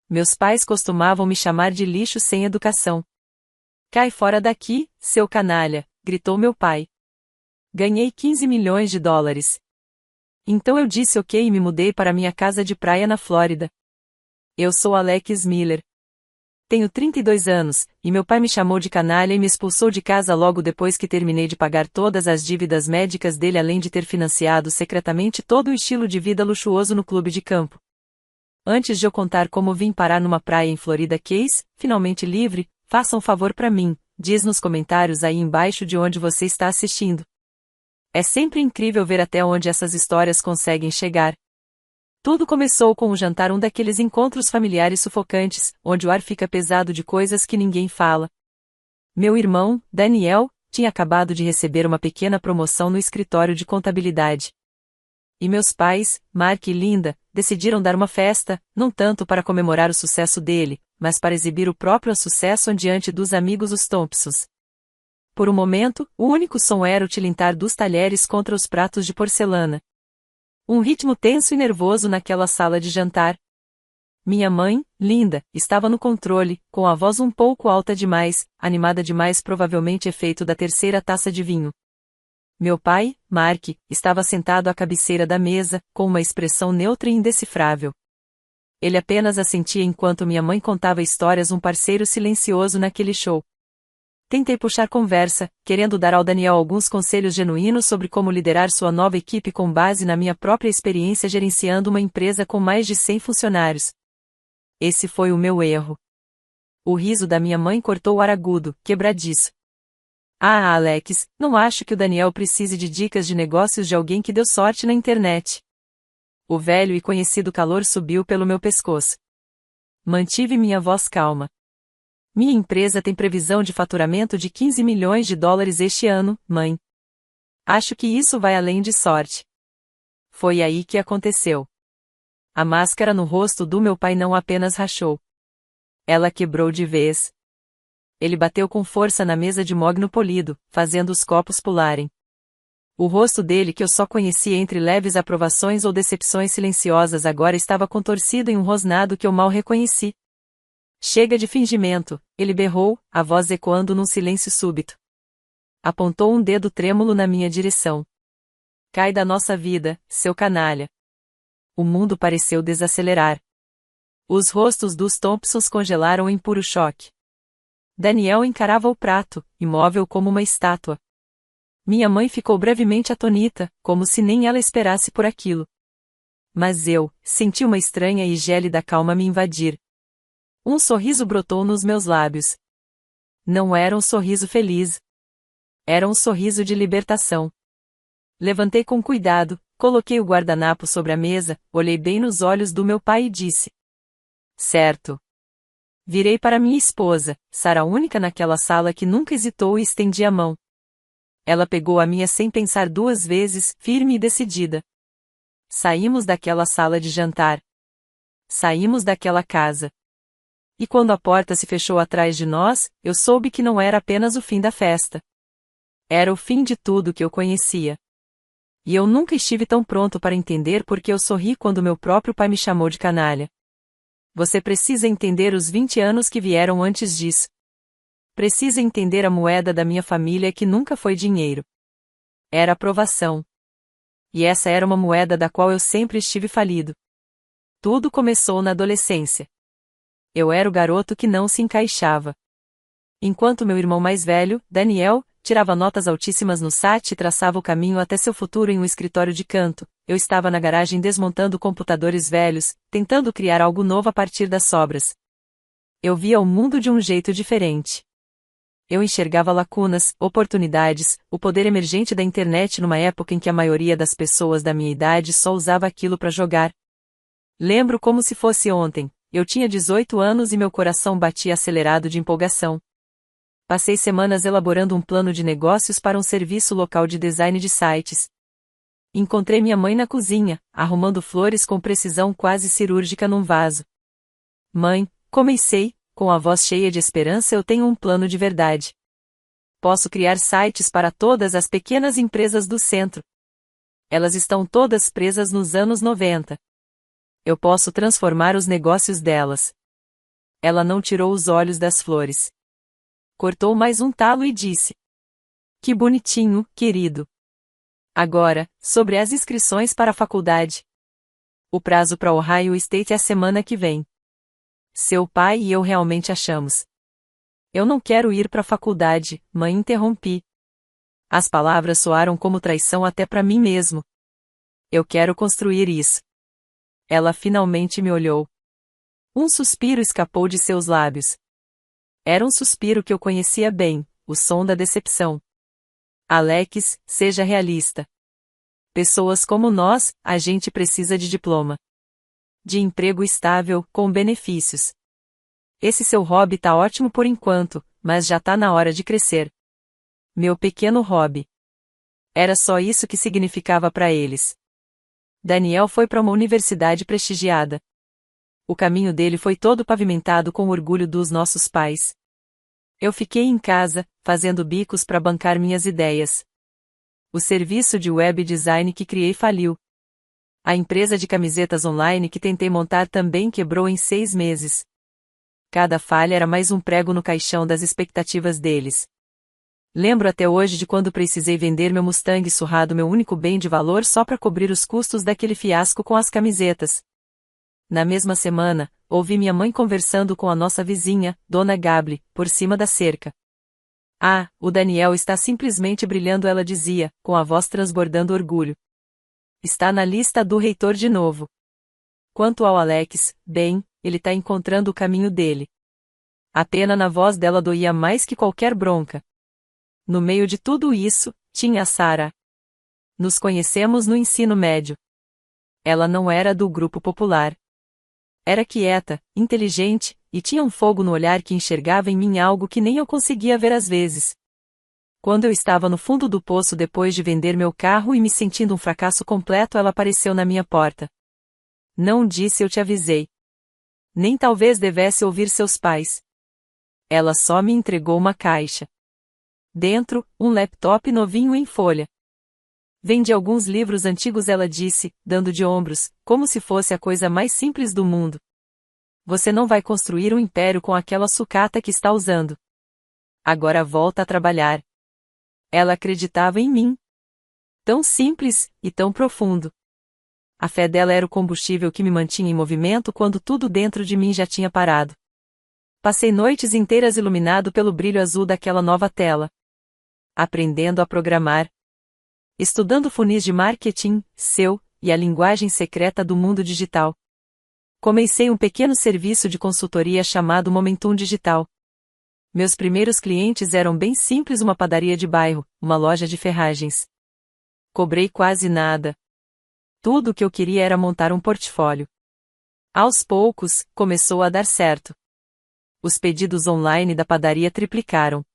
Meus pais costumavam me chamar de lixo sem educação. Cai fora daqui, seu canalha, gritou meu pai. Ganhei 15 milhões de dólares. Então eu disse ok e me mudei para minha casa de praia na Flórida. Eu sou Alex Miller. Tenho 32 anos, e meu pai me chamou de canalha e me expulsou de casa logo depois que terminei de pagar todas as dívidas médicas dele, além de ter financiado secretamente todo o estilo de vida luxuoso no clube de campo. Antes de eu contar como vim parar numa praia em Florida Keys, finalmente livre, faça um favor para mim, diz nos comentários aí embaixo de onde você está assistindo. É sempre incrível ver até onde essas histórias conseguem chegar. Tudo começou com um jantar, um daqueles encontros familiares sufocantes, onde o ar fica pesado de coisas que ninguém fala. Meu irmão, Daniel, tinha acabado de receber uma pequena promoção no escritório de contabilidade. E meus pais, Mark e Linda, decidiram dar uma festa, não tanto para comemorar o sucesso dele, mas para exibir o próprio sucesso diante dos amigos os Thompsons. Por um momento, o único som era o tilintar dos talheres contra os pratos de porcelana. Um ritmo tenso e nervoso naquela sala de jantar. Minha mãe, Linda, estava no controle, com a voz um pouco alta demais, animada demais, provavelmente efeito da terceira taça de vinho. Meu pai, Mark, estava sentado à cabeceira da mesa, com uma expressão neutra e indecifrável. Ele apenas assentia enquanto minha mãe contava histórias, um parceiro silencioso naquele show. Tentei puxar conversa, querendo dar ao Daniel alguns conselhos genuínos sobre como liderar sua nova equipe com base na minha própria experiência gerenciando uma empresa com mais de 100 funcionários. Esse foi o meu erro. O riso da minha mãe cortou o ar agudo, quebradiço. Ah, Alex, não acho que o Daniel precise de dicas de negócios de alguém que deu sorte na internet. O velho e conhecido calor subiu pelo meu pescoço. Mantive minha voz calma. Minha empresa tem previsão de faturamento de 15 milhões de dólares este ano, mãe. Acho que isso vai além de sorte. Foi aí que aconteceu. A máscara no rosto do meu pai não apenas rachou. Ela quebrou de vez. Ele bateu com força na mesa de mogno polido, fazendo os copos pularem. O rosto dele, que eu só conhecia entre leves aprovações ou decepções silenciosas, agora estava contorcido em um rosnado que eu mal reconheci. Chega de fingimento, ele berrou, a voz ecoando num silêncio súbito. Apontou um dedo trêmulo na minha direção. Cai da nossa vida, seu canalha. O mundo pareceu desacelerar. Os rostos dos Thompsons congelaram em puro choque. Daniel encarava o prato, imóvel como uma estátua. Minha mãe ficou brevemente atônita, como se nem ela esperasse por aquilo. Mas eu senti uma estranha e gélida calma me invadir. Um sorriso brotou nos meus lábios. Não era um sorriso feliz. Era um sorriso de libertação. Levantei com cuidado, coloquei o guardanapo sobre a mesa, olhei bem nos olhos do meu pai e disse: certo. Virei para minha esposa, Sara, a única naquela sala que nunca hesitou, e estendi a mão. Ela pegou a minha sem pensar duas vezes, firme e decidida. Saímos daquela sala de jantar. Saímos daquela casa. E quando a porta se fechou atrás de nós, eu soube que não era apenas o fim da festa. Era o fim de tudo que eu conhecia. E eu nunca estive tão pronto para entender por que eu sorri quando meu próprio pai me chamou de canalha. Você precisa entender os 20 anos que vieram antes disso. Precisa entender a moeda da minha família, que nunca foi dinheiro. Era aprovação. E essa era uma moeda da qual eu sempre estive falido. Tudo começou na adolescência. Eu era o garoto que não se encaixava. Enquanto meu irmão mais velho, Daniel, tirava notas altíssimas no SAT e traçava o caminho até seu futuro em um escritório de canto, eu estava na garagem desmontando computadores velhos, tentando criar algo novo a partir das sobras. Eu via o mundo de um jeito diferente. Eu enxergava lacunas, oportunidades, o poder emergente da internet numa época em que a maioria das pessoas da minha idade só usava aquilo para jogar. Lembro como se fosse ontem. Eu tinha 18 anos e meu coração batia acelerado de empolgação. Passei semanas elaborando um plano de negócios para um serviço local de design de sites. Encontrei minha mãe na cozinha, arrumando flores com precisão quase cirúrgica num vaso. Mãe, comecei, com a voz cheia de esperança, eu tenho um plano de verdade. Posso criar sites para todas as pequenas empresas do centro. Elas estão todas presas nos anos 90. Eu posso transformar os negócios delas. Ela não tirou os olhos das flores. Cortou mais um talo e disse: Que bonitinho, querido. Agora, sobre as inscrições para a faculdade. O prazo para Ohio State é a semana que vem. Seu pai e eu realmente achamos. Eu não quero ir para a faculdade, mãe, interrompi. As palavras soaram como traição até para mim mesmo. Eu quero construir isso. Ela finalmente me olhou. Um suspiro escapou de seus lábios. Era um suspiro que eu conhecia bem, o som da decepção. Alex, seja realista. Pessoas como nós, a gente precisa de diploma. De emprego estável, com benefícios. Esse seu hobby tá ótimo por enquanto, mas já tá na hora de crescer. Meu pequeno hobby. Era só isso que significava para eles. Daniel foi para uma universidade prestigiada. O caminho dele foi todo pavimentado com o orgulho dos nossos pais. Eu fiquei em casa, fazendo bicos para bancar minhas ideias. O serviço de web design que criei faliu. A empresa de camisetas online que tentei montar também quebrou em 6 meses. Cada falha era mais um prego no caixão das expectativas deles. Lembro até hoje de quando precisei vender meu Mustang surrado, meu único bem de valor, só para cobrir os custos daquele fiasco com as camisetas. Na mesma semana, ouvi minha mãe conversando com a nossa vizinha, Dona Gable, por cima da cerca. Ah, o Daniel está simplesmente brilhando, ela dizia, com a voz transbordando orgulho. Está na lista do reitor de novo. Quanto ao Alex, bem, ele está encontrando o caminho dele. A pena na voz dela doía mais que qualquer bronca. No meio de tudo isso, tinha a Sarah. Nos conhecemos no ensino médio. Ela não era do grupo popular. Era quieta, inteligente, e tinha um fogo no olhar que enxergava em mim algo que nem eu conseguia ver às vezes. Quando eu estava no fundo do poço depois de vender meu carro e me sentindo um fracasso completo, ela apareceu na minha porta. Não disse eu te avisei. Nem talvez devesse ouvir seus pais. Ela só me entregou uma caixa. Dentro, um laptop novinho em folha. Vende alguns livros antigos, ela disse, dando de ombros, como se fosse a coisa mais simples do mundo. Você não vai construir um império com aquela sucata que está usando. Agora volta a trabalhar. Ela acreditava em mim. Tão simples, e tão profundo. A fé dela era o combustível que me mantinha em movimento quando tudo dentro de mim já tinha parado. Passei noites inteiras iluminado pelo brilho azul daquela nova tela. Aprendendo a programar. Estudando funis de marketing, SEO, e a linguagem secreta do mundo digital. Comecei um pequeno serviço de consultoria chamado Momentum Digital. Meus primeiros clientes eram bem simples, uma padaria de bairro, uma loja de ferragens. Cobrei quase nada. Tudo o que eu queria era montar um portfólio. Aos poucos, começou a dar certo. Os pedidos online da padaria triplicaram.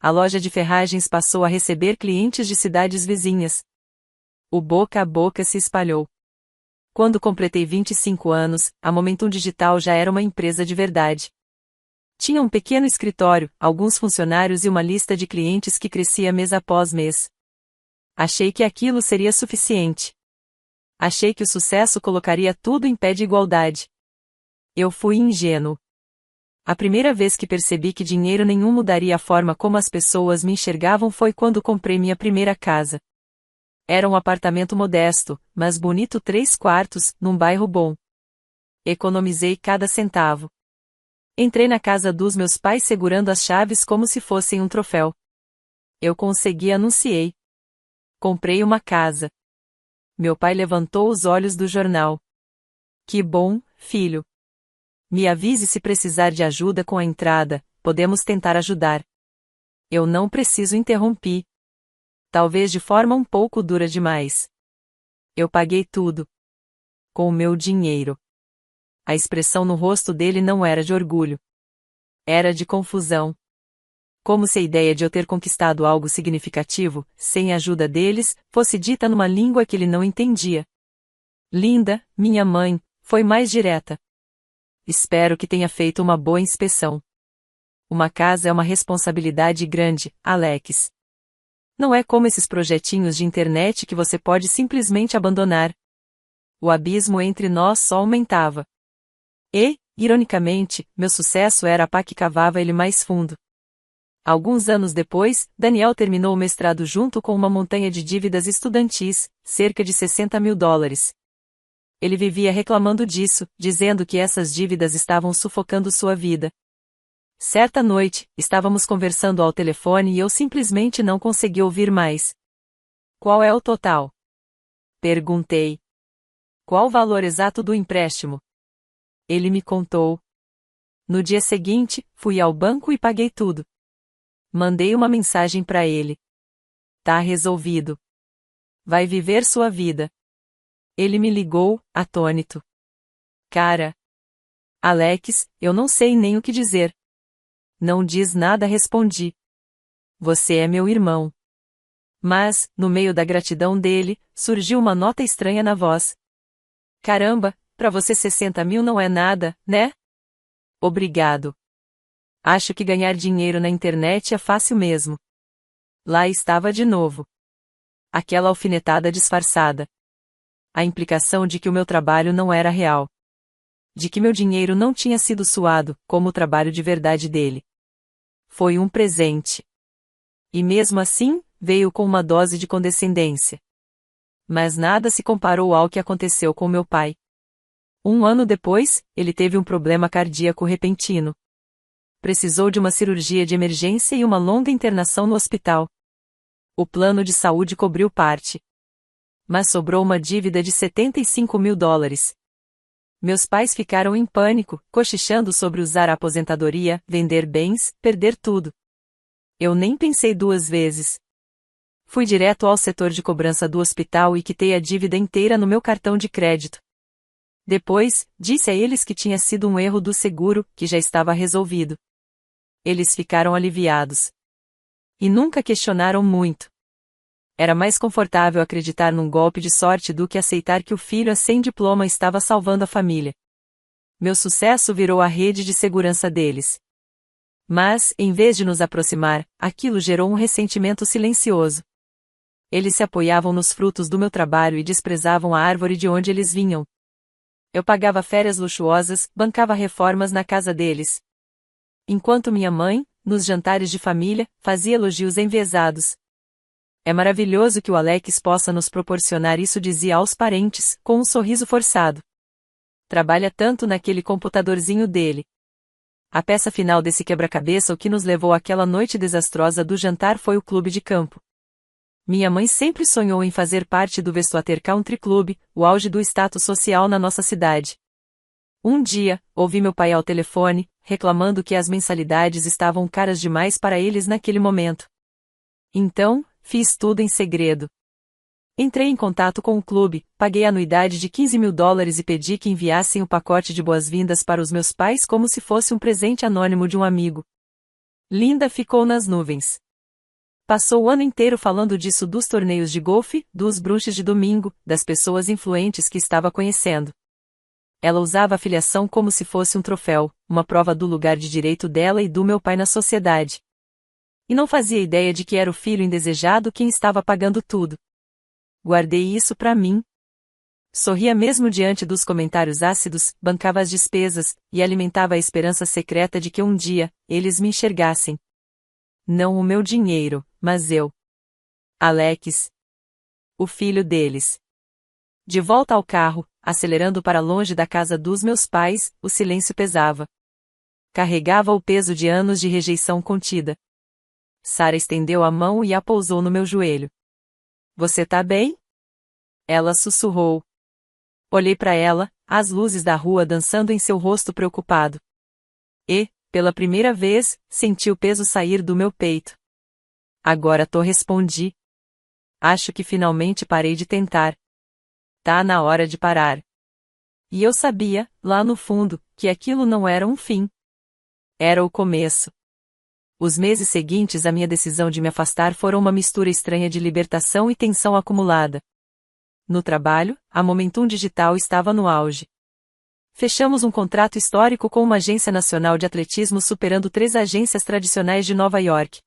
A loja de ferragens passou a receber clientes de cidades vizinhas. O boca a boca se espalhou. Quando completei 25 anos, a Momentum Digital já era uma empresa de verdade. Tinha um pequeno escritório, alguns funcionários e uma lista de clientes que crescia mês após mês. Achei que aquilo seria suficiente. Achei que o sucesso colocaria tudo em pé de igualdade. Eu fui ingênuo. A primeira vez que percebi que dinheiro nenhum mudaria a forma como as pessoas me enxergavam foi quando comprei minha primeira casa. Era um apartamento modesto, mas bonito, 3 quartos, num bairro bom. Economizei cada centavo. Entrei na casa dos meus pais segurando as chaves como se fossem um troféu. Eu consegui, anunciei. Comprei uma casa. Meu pai levantou os olhos do jornal. Que bom, filho. Me avise se precisar de ajuda com a entrada, podemos tentar ajudar. Eu não preciso, interrompi. Talvez de forma um pouco dura demais. Eu paguei tudo. Com o meu dinheiro. A expressão no rosto dele não era de orgulho. Era de confusão. Como se a ideia de eu ter conquistado algo significativo, sem a ajuda deles, fosse dita numa língua que ele não entendia. Linda, minha mãe, foi mais direta. Espero que tenha feito uma boa inspeção. Uma casa é uma responsabilidade grande, Alex. Não é como esses projetinhos de internet que você pode simplesmente abandonar. O abismo entre nós só aumentava. E, Ironicamente, meu sucesso era a pá que cavava ele mais fundo. Alguns anos depois, Daniel terminou o mestrado junto com uma montanha de dívidas estudantis, cerca de 60 mil dólares. Ele vivia reclamando disso, dizendo que essas dívidas estavam sufocando sua vida. Certa noite, estávamos conversando ao telefone e eu simplesmente não consegui ouvir mais. Qual é o total? Perguntei. Qual o valor exato do empréstimo? Ele me contou. No dia seguinte, fui ao banco e paguei tudo. Mandei uma mensagem para ele. Tá resolvido. Vai viver sua vida. Ele me ligou, atônito. Cara. Alex, eu não sei nem o que dizer. Não diz nada, respondi. Você é meu irmão. Mas, no meio da gratidão dele, surgiu uma nota estranha na voz. Caramba, pra você 60 mil não é nada, né? Obrigado. Acho que ganhar dinheiro na internet é fácil mesmo. Lá estava de novo. Aquela alfinetada disfarçada. A implicação de que o meu trabalho não era real. De que meu dinheiro não tinha sido suado, como o trabalho de verdade dele. Foi um presente. E mesmo assim, veio com uma dose de condescendência. Mas nada se comparou ao que aconteceu com meu pai. Um ano depois, ele teve um problema cardíaco repentino. Precisou de uma cirurgia de emergência e uma longa internação no hospital. O plano de saúde cobriu parte. Mas sobrou uma dívida de 75 mil dólares. Meus pais ficaram em pânico, cochichando sobre usar a aposentadoria, vender bens, perder tudo. Eu nem pensei duas vezes. Fui direto ao setor de cobrança do hospital e quitei a dívida inteira no meu cartão de crédito. Depois, disse a eles que tinha sido um erro do seguro, que já estava resolvido. Eles ficaram aliviados. E nunca questionaram muito. Era mais confortável acreditar num golpe de sorte do que aceitar que o filho sem diploma estava salvando a família. Meu sucesso virou a rede de segurança deles. Mas, em vez de nos aproximar, aquilo gerou um ressentimento silencioso. Eles se apoiavam nos frutos do meu trabalho e desprezavam a árvore de onde eles vinham. Eu pagava férias luxuosas, bancava reformas na casa deles. Enquanto minha mãe, nos jantares de família, fazia elogios enviesados. É maravilhoso que o Alex possa nos proporcionar isso, dizia aos parentes, com um sorriso forçado. Trabalha tanto naquele computadorzinho dele. A peça final desse quebra-cabeça, o que nos levou àquela noite desastrosa do jantar, foi o clube de campo. Minha mãe sempre sonhou em fazer parte do Vestoater Country Club, o auge do status social na nossa cidade. Um dia, ouvi meu pai ao telefone, reclamando que as mensalidades estavam caras demais para eles naquele momento. Então, fiz tudo em segredo. Entrei em contato com o clube, paguei a anuidade de 15 mil dólares e pedi que enviassem o pacote de boas-vindas para os meus pais como se fosse um presente anônimo de um amigo. Linda ficou nas nuvens. Passou o ano inteiro falando disso, dos torneios de golfe, dos brunches de domingo, das pessoas influentes que estava conhecendo. Ela usava a filiação como se fosse um troféu, uma prova do lugar de direito dela e do meu pai na sociedade. E não fazia ideia de que era o filho indesejado quem estava pagando tudo. Guardei isso pra mim. Sorria mesmo diante dos comentários ácidos, bancava as despesas, e alimentava a esperança secreta de que um dia, eles me enxergassem. Não o meu dinheiro, mas eu. Alex. O filho deles. De volta ao carro, acelerando para longe da casa dos meus pais, o silêncio pesava. Carregava o peso de anos de rejeição contida. Sara estendeu a mão e a pousou no meu joelho. Você tá bem? Ela sussurrou. Olhei para ela, as luzes da rua dançando em seu rosto preocupado. E, pela primeira vez, senti o peso sair do meu peito. Agora respondi. Acho que finalmente parei de tentar. Tá na hora de parar. E eu sabia, lá no fundo, que aquilo não era um fim. Era o começo. Os meses seguintes à minha decisão de me afastar foram uma mistura estranha de libertação e tensão acumulada. No trabalho, a Momentum Digital estava no auge. Fechamos um contrato histórico com uma agência nacional de atletismo superando 3 agências tradicionais de Nova York.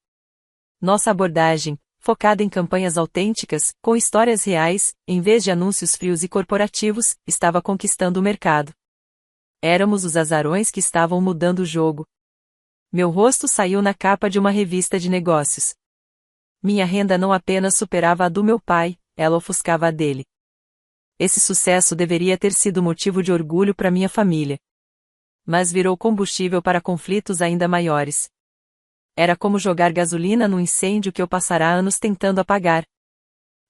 Nossa abordagem, focada em campanhas autênticas, com histórias reais, em vez de anúncios frios e corporativos, estava conquistando o mercado. Éramos os azarões que estavam mudando o jogo. Meu rosto saiu na capa de uma revista de negócios. Minha renda não apenas superava a do meu pai, ela ofuscava a dele. Esse sucesso deveria ter sido motivo de orgulho para minha família. Mas virou combustível para conflitos ainda maiores. Era como jogar gasolina num incêndio que eu passara anos tentando apagar.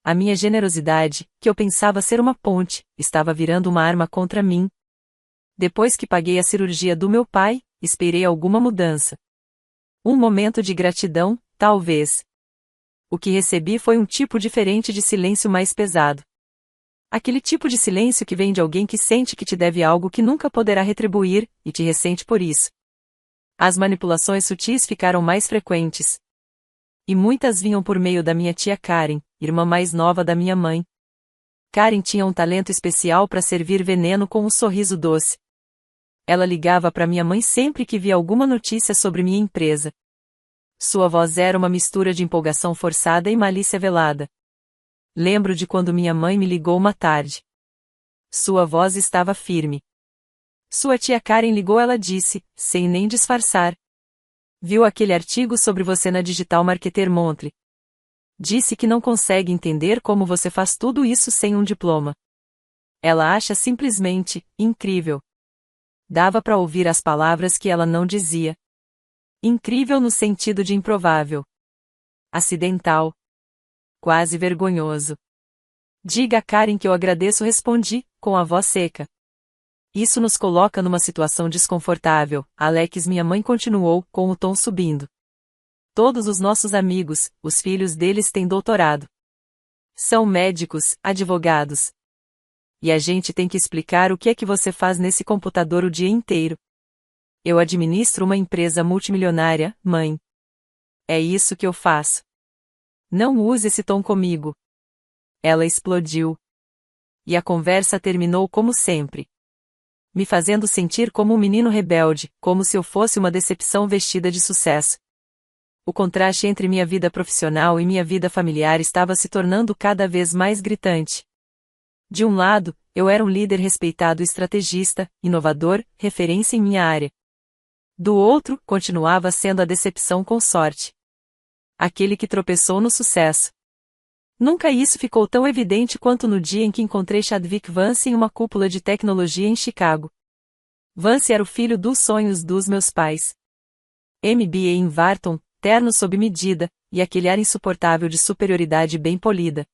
A minha generosidade, que eu pensava ser uma ponte, estava virando uma arma contra mim. Depois que paguei a cirurgia do meu pai, esperei alguma mudança. Um momento de gratidão, talvez. O que recebi foi um tipo diferente de silêncio mais pesado. Aquele tipo de silêncio que vem de alguém que sente que te deve algo que nunca poderá retribuir, e te ressente por isso. As manipulações sutis ficaram mais frequentes. E muitas vinham por meio da minha tia Karen, irmã mais nova da minha mãe. Karen tinha um talento especial para servir veneno com um sorriso doce. Ela ligava para minha mãe sempre que via alguma notícia sobre minha empresa. Sua voz era uma mistura de empolgação forçada e malícia velada. Lembro de quando minha mãe me ligou uma tarde. Sua voz estava firme. Sua tia Karen ligou, ela disse, sem nem disfarçar. Viu aquele artigo sobre você na Digital Marketer Monthly. Disse que não consegue entender como você faz tudo isso sem um diploma. Ela acha simplesmente incrível. Dava para ouvir as palavras que ela não dizia. Incrível no sentido de improvável. Acidental. Quase vergonhoso. Diga a Karen que eu agradeço, respondi, com a voz seca. Isso nos coloca numa situação desconfortável, Alex, minha mãe continuou, com o tom subindo. Todos os nossos amigos, os filhos deles têm doutorado. São médicos, advogados. E a gente tem que explicar o que é que você faz nesse computador o dia inteiro. Eu administro uma empresa multimilionária, mãe. É isso que eu faço. Não use esse tom comigo. Ela explodiu. E a conversa terminou como sempre. Me fazendo sentir como um menino rebelde, como se eu fosse uma decepção vestida de sucesso. O contraste entre minha vida profissional e minha vida familiar estava se tornando cada vez mais gritante. De um lado, eu era um líder respeitado, estrategista, inovador, referência em minha área. Do outro, continuava sendo a decepção com sorte. Aquele que tropeçou no sucesso. Nunca isso ficou tão evidente quanto no dia em que encontrei Chadwick Vance em uma cúpula de tecnologia em Chicago. Vance era o filho dos sonhos dos meus pais. MBA em Wharton, terno sob medida, e aquele ar insuportável de superioridade bem polida.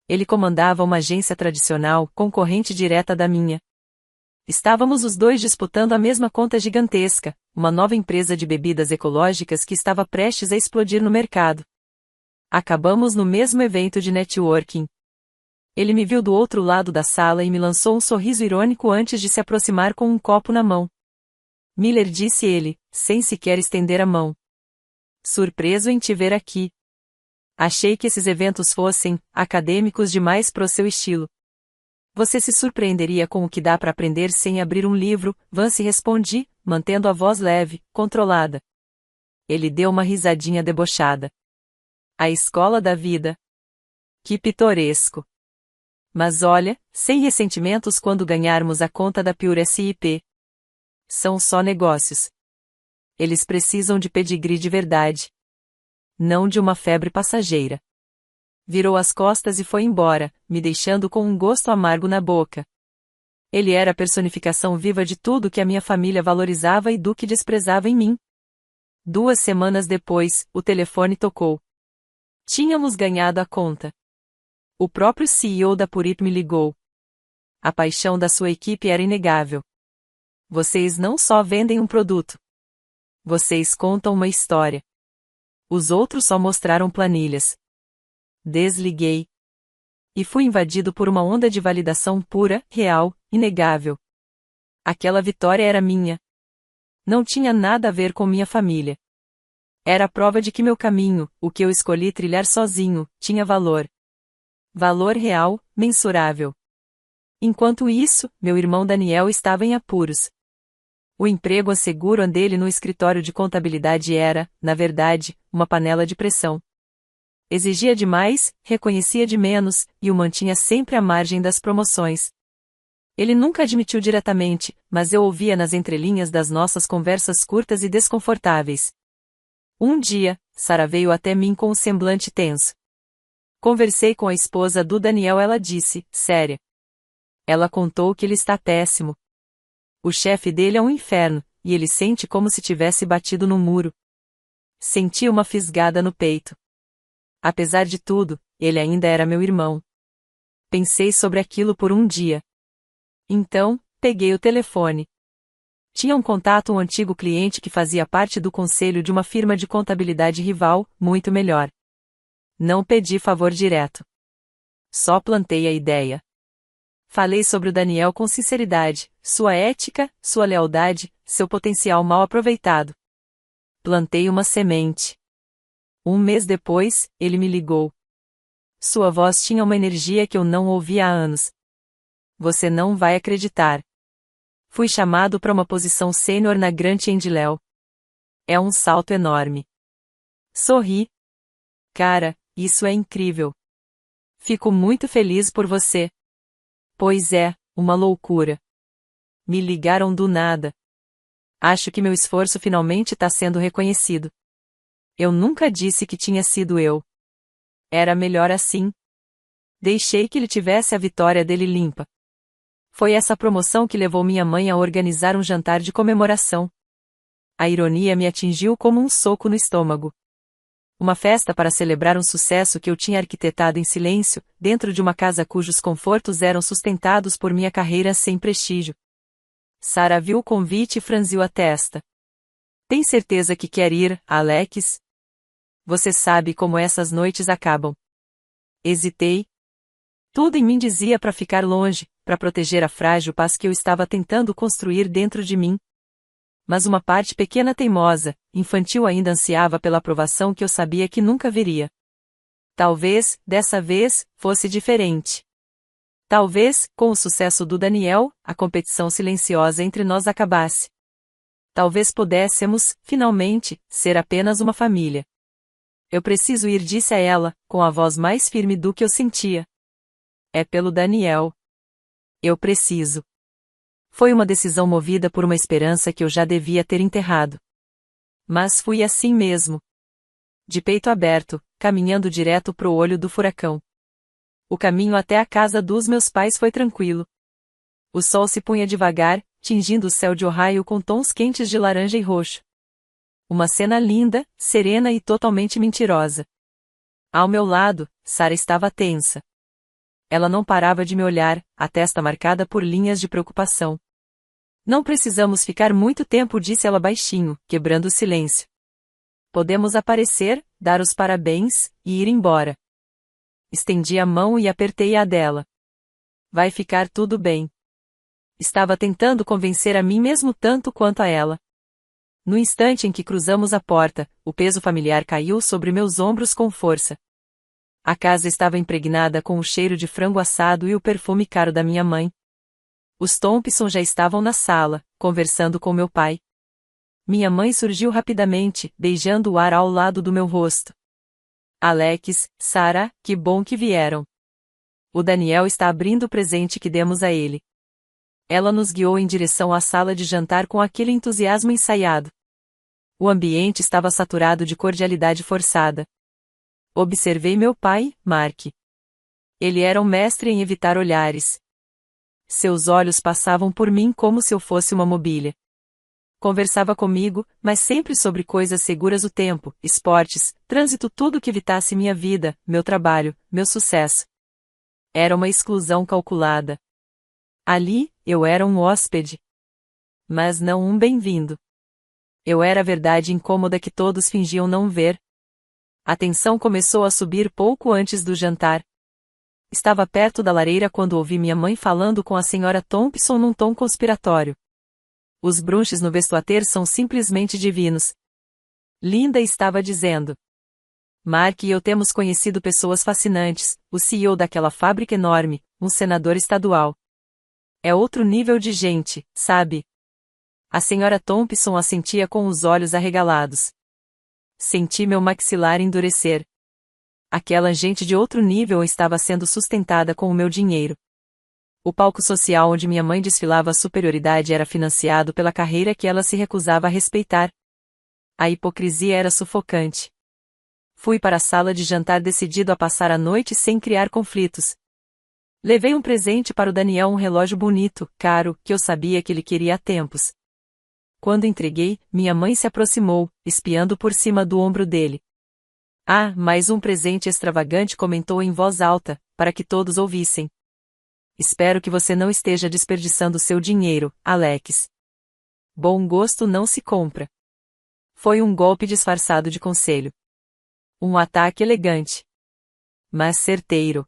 Ele comandava uma agência tradicional, concorrente direta da minha. Estávamos os dois disputando a mesma conta gigantesca, uma nova empresa de bebidas ecológicas que estava prestes a explodir no mercado. Acabamos no mesmo evento de networking. Ele me viu do outro lado da sala e me lançou um sorriso irônico antes de se aproximar com um copo na mão. Miller, disse ele, sem sequer estender a mão. Surpreso em te ver aqui. Achei que esses eventos fossem acadêmicos demais pro seu estilo. Você se surpreenderia com o que dá para aprender sem abrir um livro, Vance, respondi, mantendo a voz leve, controlada. Ele deu uma risadinha debochada. A escola da vida. Que pitoresco. Mas olha, sem ressentimentos quando ganharmos a conta da Pure SIP. São só negócios. Eles precisam de pedigree de verdade. Não de uma febre passageira. Virou as costas e foi embora, me deixando com um gosto amargo na boca. Ele era a personificação viva de tudo que a minha família valorizava e do que desprezava em mim. 2 semanas depois, o telefone tocou. Tínhamos ganhado a conta. O próprio CEO da Purip me ligou. A paixão da sua equipe era inegável. Vocês não só vendem um produto. Vocês contam uma história. Os outros só mostraram planilhas. Desliguei. E fui invadido por uma onda de validação pura, real, inegável. Aquela vitória era minha. Não tinha nada a ver com minha família. Era a prova de que meu caminho, o que eu escolhi trilhar sozinho, tinha valor. Valor real, mensurável. Enquanto isso, meu irmão Daniel estava em apuros. O emprego a seguro dele no escritório de contabilidade era, na verdade, uma panela de pressão. Exigia demais, reconhecia de menos, e o mantinha sempre à margem das promoções. Ele nunca admitiu diretamente, mas eu ouvia nas entrelinhas das nossas conversas curtas e desconfortáveis. Um dia, Sarah veio até mim com um semblante tenso. Conversei com a esposa do Daniel, ela disse, séria. Ela contou que ele está péssimo. O chefe dele é um inferno, e ele sente como se tivesse batido no muro. Senti uma fisgada no peito. Apesar de tudo, ele ainda era meu irmão. Pensei sobre aquilo por um dia. Então, peguei o telefone. Tinha um antigo cliente que fazia parte do conselho de uma firma de contabilidade rival, muito melhor. Não pedi favor direto. Só plantei a ideia. Falei sobre o Daniel com sinceridade, sua ética, sua lealdade, seu potencial mal aproveitado. Plantei uma semente. Um mês depois, ele me ligou. Sua voz tinha uma energia que eu não ouvia há anos. Você não vai acreditar. Fui chamado para uma posição sênior na Grant Endlell. É um salto enorme. Sorri. Cara, isso é incrível. Fico muito feliz por você. Pois é, uma loucura. Me ligaram do nada. Acho que meu esforço finalmente está sendo reconhecido. Eu nunca disse que tinha sido eu. Era melhor assim. Deixei que ele tivesse a vitória dele limpa. Foi essa promoção que levou minha mãe a organizar um jantar de comemoração. A ironia me atingiu como um soco no estômago. Uma festa para celebrar um sucesso que eu tinha arquitetado em silêncio, dentro de uma casa cujos confortos eram sustentados por minha carreira sem prestígio. Sarah viu o convite e franziu a testa. Tem certeza que quer ir, Alex? Você sabe como essas noites acabam. Hesitei. Tudo em mim dizia para ficar longe, para proteger a frágil paz que eu estava tentando construir dentro de mim. Mas uma parte pequena teimosa, infantil ainda ansiava pela aprovação que eu sabia que nunca viria. Talvez, dessa vez, fosse diferente. Talvez, com o sucesso do Daniel, a competição silenciosa entre nós acabasse. Talvez pudéssemos, finalmente, ser apenas uma família. Eu preciso ir, disse a ela, com a voz mais firme do que eu sentia. É pelo Daniel. Eu preciso. Foi uma decisão movida por uma esperança que eu já devia ter enterrado. Mas fui assim mesmo. De peito aberto, caminhando direto pro olho do furacão. O caminho até a casa dos meus pais foi tranquilo. O sol se punha devagar, tingindo o céu de Ohio com tons quentes de laranja e roxo. Uma cena linda, serena e totalmente mentirosa. Ao meu lado, Sarah estava tensa. Ela não parava de me olhar, a testa marcada por linhas de preocupação. Não precisamos ficar muito tempo, disse ela baixinho, quebrando o silêncio. Podemos aparecer, dar os parabéns, e ir embora. Estendi a mão e apertei a dela. Vai ficar tudo bem. Estava tentando convencer a mim mesmo tanto quanto a ela. No instante em que cruzamos a porta, o peso familiar caiu sobre meus ombros com força. A casa estava impregnada com o cheiro de frango assado e o perfume caro da minha mãe. Os Thompson já estavam na sala, conversando com meu pai. Minha mãe surgiu rapidamente, beijando o ar ao lado do meu rosto. Alex, Sarah, que bom que vieram. O Daniel está abrindo o presente que demos a ele. Ela nos guiou em direção à sala de jantar com aquele entusiasmo ensaiado. O ambiente estava saturado de cordialidade forçada. Observei meu pai, Mark. Ele era um mestre em evitar olhares. Seus olhos passavam por mim como se eu fosse uma mobília. Conversava comigo, mas sempre sobre coisas seguras: o tempo, esportes, trânsito, tudo que evitasse minha vida, meu trabalho, meu sucesso. Era uma exclusão calculada. Ali, eu era um hóspede. Mas não um bem-vindo. Eu era a verdade incômoda que todos fingiam não ver. A tensão começou a subir pouco antes do jantar. Estava perto da lareira quando ouvi minha mãe falando com a senhora Thompson num tom conspiratório. Os brunches no Vestuater são simplesmente divinos. Linda estava dizendo. Mark e eu temos conhecido pessoas fascinantes, o CEO daquela fábrica enorme, um senador estadual. É outro nível de gente, sabe? A senhora Thompson assentia com os olhos arregalados. Senti meu maxilar endurecer. Aquela gente de outro nível estava sendo sustentada com o meu dinheiro. O palco social onde minha mãe desfilava superioridade era financiado pela carreira que ela se recusava a respeitar. A hipocrisia era sufocante. Fui para a sala de jantar decidido a passar a noite sem criar conflitos. Levei um presente para o Daniel, um relógio bonito, caro, que eu sabia que ele queria há tempos. Quando entreguei, minha mãe se aproximou, espiando por cima do ombro dele. Ah, mais um presente extravagante, comentou em voz alta, para que todos ouvissem. Espero que você não esteja desperdiçando seu dinheiro, Alex. Bom gosto não se compra. Foi um golpe disfarçado de conselho. Um ataque elegante, mas certeiro.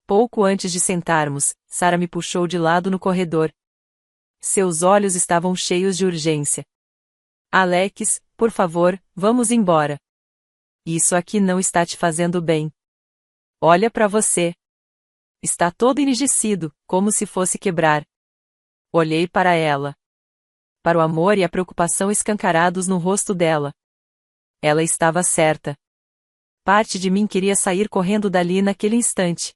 Pouco antes de sentarmos, Sarah me puxou de lado no corredor. Seus olhos estavam cheios de urgência. Alex, por favor, vamos embora. Isso aqui não está te fazendo bem. Olha para você. Está todo enrijecido, como se fosse quebrar. Olhei para ela. Para o amor e a preocupação escancarados no rosto dela. Ela estava certa. Parte de mim queria sair correndo dali naquele instante.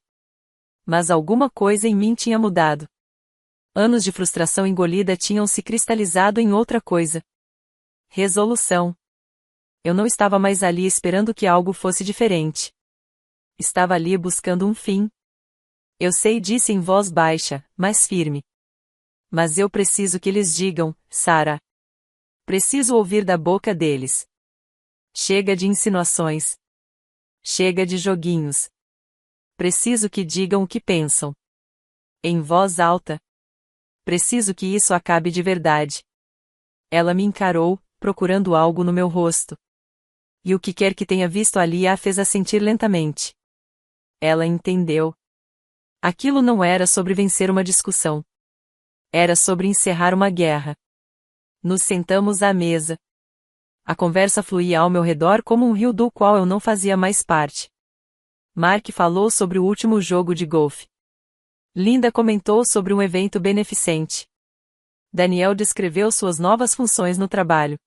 Mas alguma coisa em mim tinha mudado. Anos de frustração engolida tinham se cristalizado em outra coisa. Resolução. Eu não estava mais ali esperando que algo fosse diferente. Estava ali buscando um fim. Eu sei, disse em voz baixa, mas firme. Mas eu preciso que eles digam, Sarah. Preciso ouvir da boca deles. Chega de insinuações. Chega de joguinhos. Preciso que digam o que pensam. Em voz alta. Preciso que isso acabe de verdade. Ela me encarou, procurando algo no meu rosto. E o que quer que tenha visto ali a fez assentir lentamente. Ela entendeu. Aquilo não era sobre vencer uma discussão. Era sobre encerrar uma guerra. Nos sentamos à mesa. A conversa fluía ao meu redor como um rio do qual eu não fazia mais parte. Mark falou sobre o último jogo de golfe. Linda comentou sobre um evento beneficente. Daniel descreveu suas novas funções no trabalho.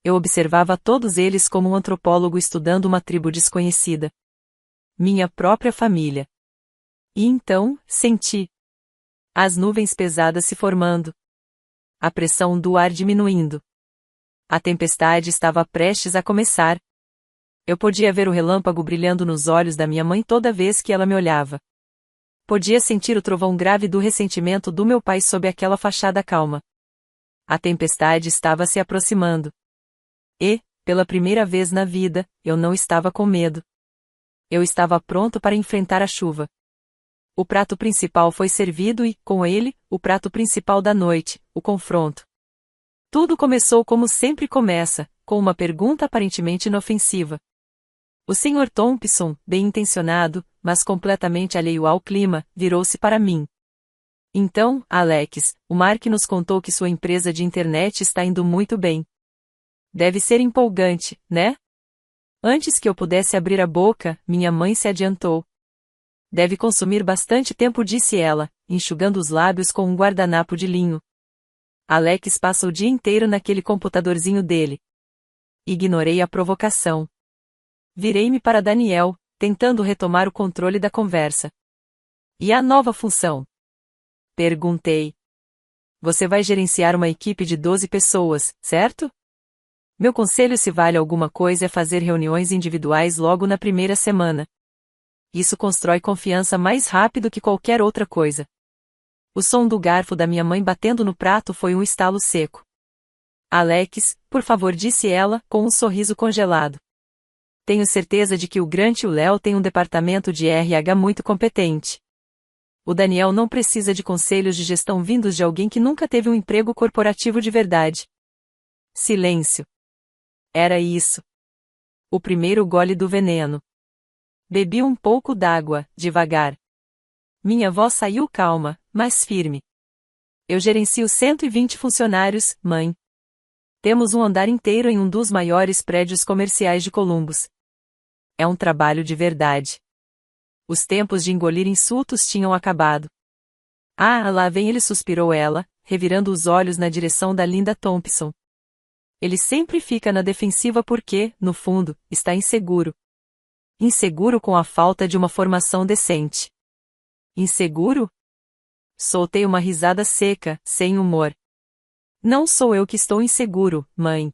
Eu observava todos eles como um antropólogo estudando uma tribo desconhecida. Minha própria família. E então, senti as nuvens pesadas se formando. A pressão do ar diminuindo. A tempestade estava prestes a começar. Eu podia ver o relâmpago brilhando nos olhos da minha mãe toda vez que ela me olhava. Podia sentir o trovão grave do ressentimento do meu pai sob aquela fachada calma. A tempestade estava se aproximando. E, pela primeira vez na vida, eu não estava com medo. Eu estava pronto para enfrentar a chuva. O prato principal foi servido e, com ele, o prato principal da noite, o confronto. Tudo começou como sempre começa, com uma pergunta aparentemente inofensiva. O Sr. Thompson, bem intencionado, mas completamente alheio ao clima, virou-se para mim. Então, Alex, o Mark nos contou que sua empresa de internet está indo muito bem. Deve ser empolgante, né? Antes que eu pudesse abrir a boca, minha mãe se adiantou. Deve consumir bastante tempo, disse ela, enxugando os lábios com um guardanapo de linho. Alex passa o dia inteiro naquele computadorzinho dele. Ignorei a provocação. Virei-me para Daniel, tentando retomar o controle da conversa. E a nova função? Perguntei. Você vai gerenciar uma equipe de 12 pessoas, certo? Meu conselho, se vale alguma coisa, é fazer reuniões individuais logo na primeira semana. Isso constrói confiança mais rápido que qualquer outra coisa. O som do garfo da minha mãe batendo no prato foi um estalo seco. Alex, por favor, disse ela, com um sorriso congelado. Tenho certeza de que o Grant e o Léo têm um departamento de RH muito competente. O Daniel não precisa de conselhos de gestão vindos de alguém que nunca teve um emprego corporativo de verdade. Silêncio. Era isso. O primeiro gole do veneno. Bebi um pouco d'água, devagar. Minha voz saiu calma, mas firme. Eu gerencio 120 funcionários, mãe. Temos um andar inteiro em um dos maiores prédios comerciais de Columbus. É um trabalho de verdade. Os tempos de engolir insultos tinham acabado. Ah, lá vem ele, suspirou ela, revirando os olhos na direção da Linda Thompson. Ele sempre fica na defensiva porque, no fundo, está inseguro. Inseguro com a falta de uma formação decente. Inseguro? Soltei uma risada seca, sem humor. Não sou eu que estou inseguro, mãe.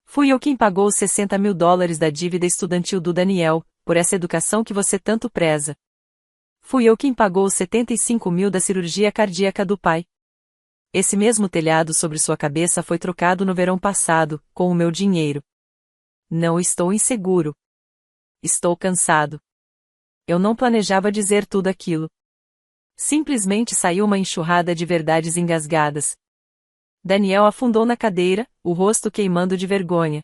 Fui eu quem pagou os $60.000 da dívida estudantil do Daniel, por essa educação que você tanto preza. Fui eu quem pagou os 75.000 da cirurgia cardíaca do pai. Esse mesmo telhado sobre sua cabeça foi trocado no verão passado, com o meu dinheiro. Não estou inseguro. Estou cansado. Eu não planejava dizer tudo aquilo. Simplesmente saiu uma enxurrada de verdades engasgadas. Daniel afundou na cadeira, o rosto queimando de vergonha.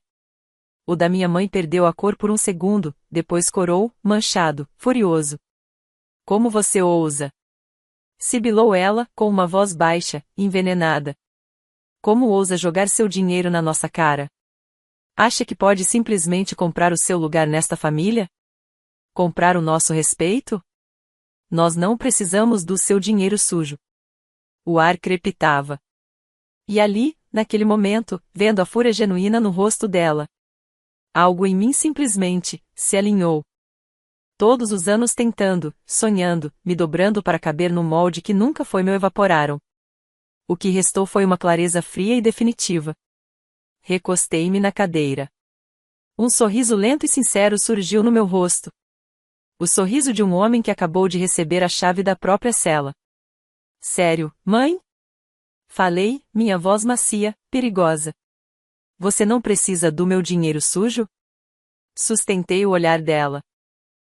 O da minha mãe perdeu a cor por um segundo, depois corou, manchado, furioso. Como você ousa? Sibilou ela, com uma voz baixa, envenenada. Como ousa jogar seu dinheiro na nossa cara? Acha que pode simplesmente comprar o seu lugar nesta família? Comprar o nosso respeito? Nós não precisamos do seu dinheiro sujo. O ar crepitava. E ali, naquele momento, vendo a fúria genuína no rosto dela, algo em mim simplesmente se alinhou. Todos os anos tentando, sonhando, me dobrando para caber no molde que nunca foi meu evaporaram. O que restou foi uma clareza fria e definitiva. Recostei-me na cadeira. Um sorriso lento e sincero surgiu no meu rosto. O sorriso de um homem que acabou de receber a chave da própria cela. Sério, mãe? Falei, minha voz macia, perigosa. Você não precisa do meu dinheiro sujo? Sustentei o olhar dela.